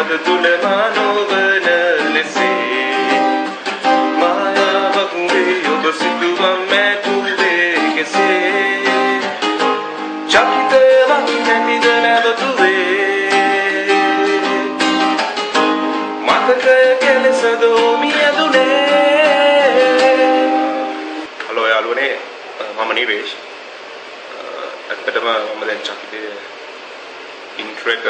හද තුල මානවන ලෙසේ මායාවක් වේ ඔබ සිතුවම් මැකුවේ කෙසේ චකිතවක් නැතිද නැවතුවේ මතකය කෙලෙසදෝ මියදුනේ. හලෝ යාළුවනේ, මම නිරේෂ්. ඇත්තටම මම දැන් චකිතේ intro එක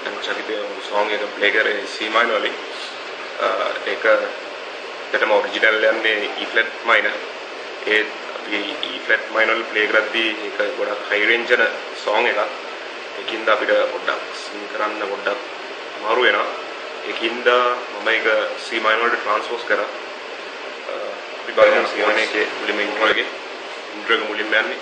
දැන් චකිතේ song එක play කරේ C minor වලින්. ඒක ඇත්තටම original යන්නේ E flat minor. ඒ අපි E flat minor වල play කරද්දී ඒක ගොඩක් high range යන song එකක්. ඒකින්ද අපිට පොඩ්ඩක් sing කරන්න පොඩ්ඩක් අමාරු වෙනවා. ඒකින්ද මම ඒක C minor වලට transpose කරා. අපි බලමු C minor එකේ මුලින්ම intro එකේ intro එක මුලින්ම යන්නේ.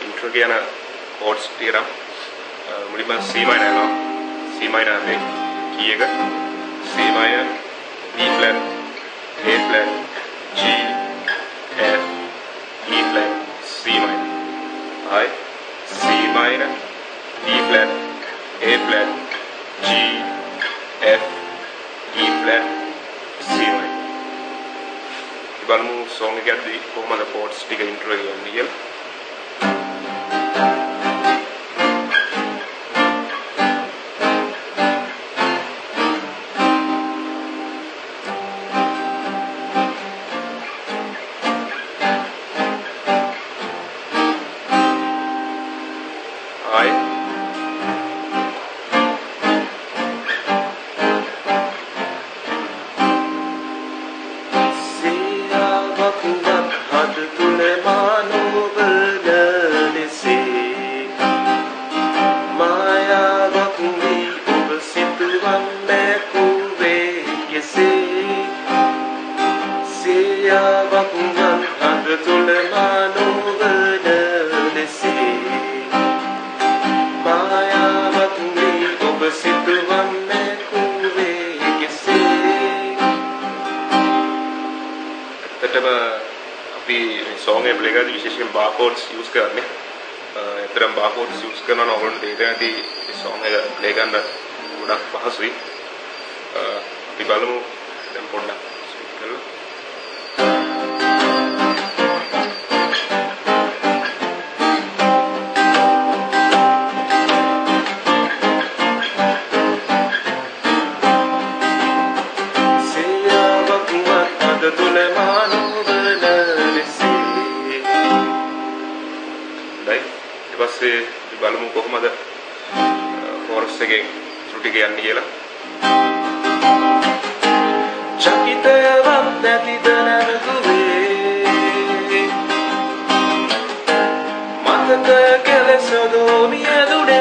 intro කියන chords තියෙනවා. මුලින්ම C minor යනවා. C minor එකේ key එක C minor, B flat, A flat, G, F, E flat, C minor. I C minor, B flat, A flat, G, F, E flat, C minor. බලමු song එක යද්දී කොහොමද chords ටික intro එක යන්නේ කියලා. අපි song එක play කරද්දී විශේෂයෙන් barcodes use කරන්නේ. ඒතරම් barcodes use කරනවා නම් ඔයගොල්ලන්ට තේරෙන්නේ නැති මේ song එක play කරන්න ගොඩක් පහසුයි. අපි බලමු දැන් පොඩ්ඩක් switch කරලා. ඊපස්සේ අපි බලමු කොහොමද chorus එකෙන් ත්‍රුටි කියන්නේ කියලා. චකිතයක් නැතිද නැවතුනේ මතකය කෙලෙසදෝ මියදුනේ.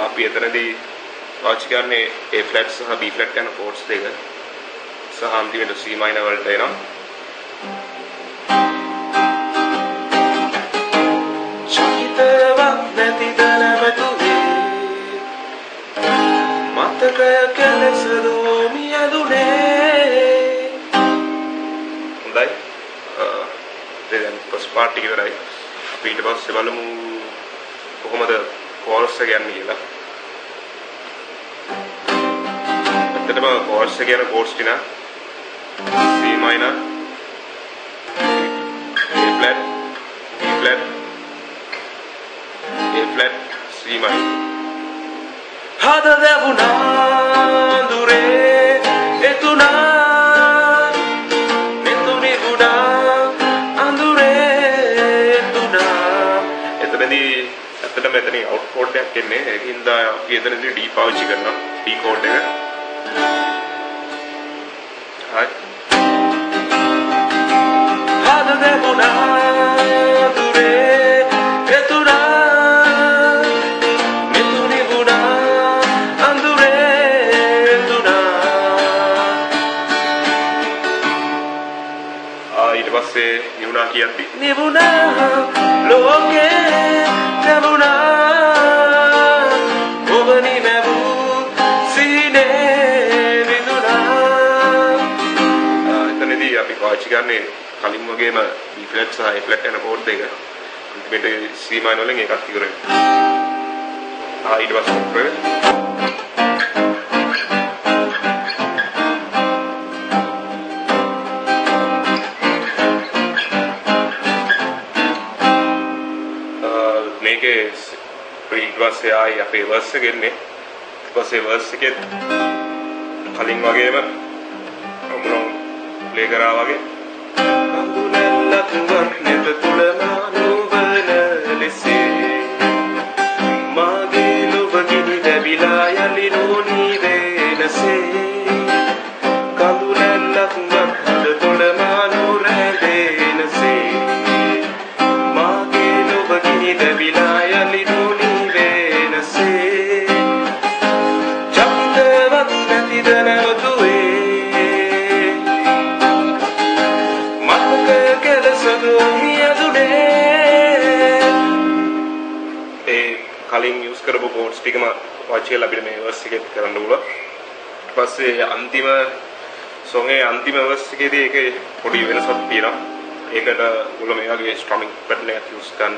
අපි එතනදී පාවිච්චි කරන්නේ A flat සහ B flat යන chords දෙක සහ අන්තිමට C minor වලට එනවා. මතකය කෙලෙසදෝ මියදුනේ. හොඳයි. දැන් first part එක ඉවරයි. අපි ඊට පස්සේ බලමු කොහොමද chorus එක යන්නේ කියලා. ඇත්තටම chorus එක යන chords ටික C minor, A flat, B flat, A flat, C minor. හද දැවුනා දුරේ එතුනා නෙතුනි ගුණා අඳුරේ එතුනා. එතනදී ඇත්තටම එතනින් out chord එකක් එන්නේ. ඒකින්ද අපි එතනදී D පාවිච්චි කරනවා. D chord එක. හරි. හද දැවුනා දුරේ එතුනා නෙතුනි ගුණා නිවුණා කියද්දි නිවුණා ලෝකේ ලැබුණා ඔබ නිමැවූ සීනේ විඳුණා. එතනදී එතනදී අපි පාවිච්චි කරන්නේ කලින් වගේම B flat සහ A flat යන කෝඩ් දෙක. අන්තිමට C minor වලින් එකක් ඉවර වෙනවා. ඊට පස්සේ ඔක්කොම මේකේ ඊට පස්සේ ආයි අපේ verse එක එන්නේ. ඊට පස්සේ verse එකේ කලින් වගේම ඔගොල්ලෝ ප්ලේ කරා වගේ අඟුලක් වර්ණෙත තුල මානුවන ලෙසේ මාගේ ලොබ ගිනි දැවිලා යලි නොනි වෙනසේ කඳුලක් වර්ණෙත තුල මානුර දෙනසේ මාගේ ලොබ ගිනි දැවිලා යලි නොනි වෙනසේ චන්දවත් නැතිද නැවතුවේ කලින් යූස් කරපු කෝඩ්ස් ටිකම වාච් කරලා අපිට මේ verse එකෙත් කරන්න පුළුවන්. ඊට පස්සේ අන්තිම song එකේ අන්තිම verse එකේදී ඒකේ පොඩි වෙනසක් තියෙනවා. ඒකට ඔයගොල්ලෝ මේ වගේ strumming pattern එකක් යූස් කරන්න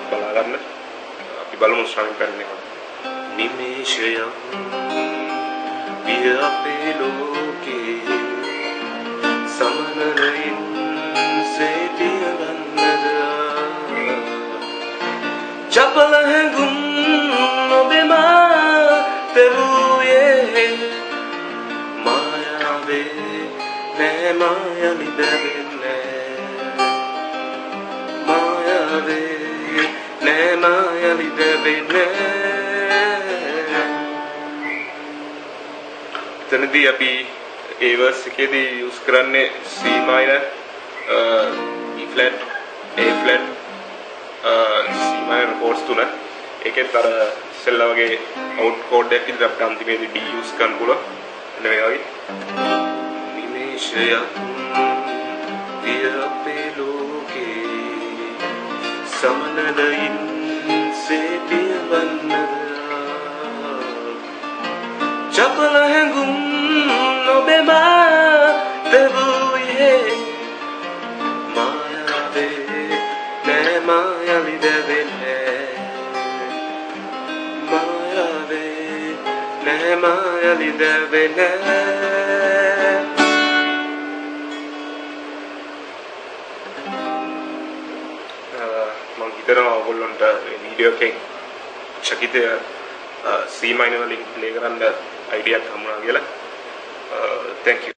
බලා ගන්න. අපි බලමු strumming pattern එක. නිමේෂය විය අපේ ලෝකේ සමනලයින් සේතිය ගන්නදා චපල හැඟුම් ඔබෙම තෙවුයේ මායාවේ නෑ මායලි දැවෙන්නේ මායාවේ නෑ මායලි දැවෙන්නේ එතනදී අපි ඒ verse එකේදී යූස් කරන්නේ C minor E flat A flat C minor chords තුන. ඒකෙත් අර ඉස්සෙල්ලා වගේ out chord එකක් විදිහට අපිට අන්තිමේදී D යූස් කරන්න පුළුවන්. එන්න මේ වගේ. නිමේෂය විය අපේ ලෝකේ සමනලයින් සේතිය වන්නදා චපල හැඟුම් ඔබෙම තෙවුයේ මායාවේ නෑ මායලි දැවෙන්නේ මායාවේ නෑ මායලි දැවෙන්නේ මම හිතනවා ඔයගොල්ලන්ට වීඩියෝ එකෙන් චකිතය C minor වලින් ප්ලේ කරන්න අයිඩියක් හම්බුණා කියලා. Thank you.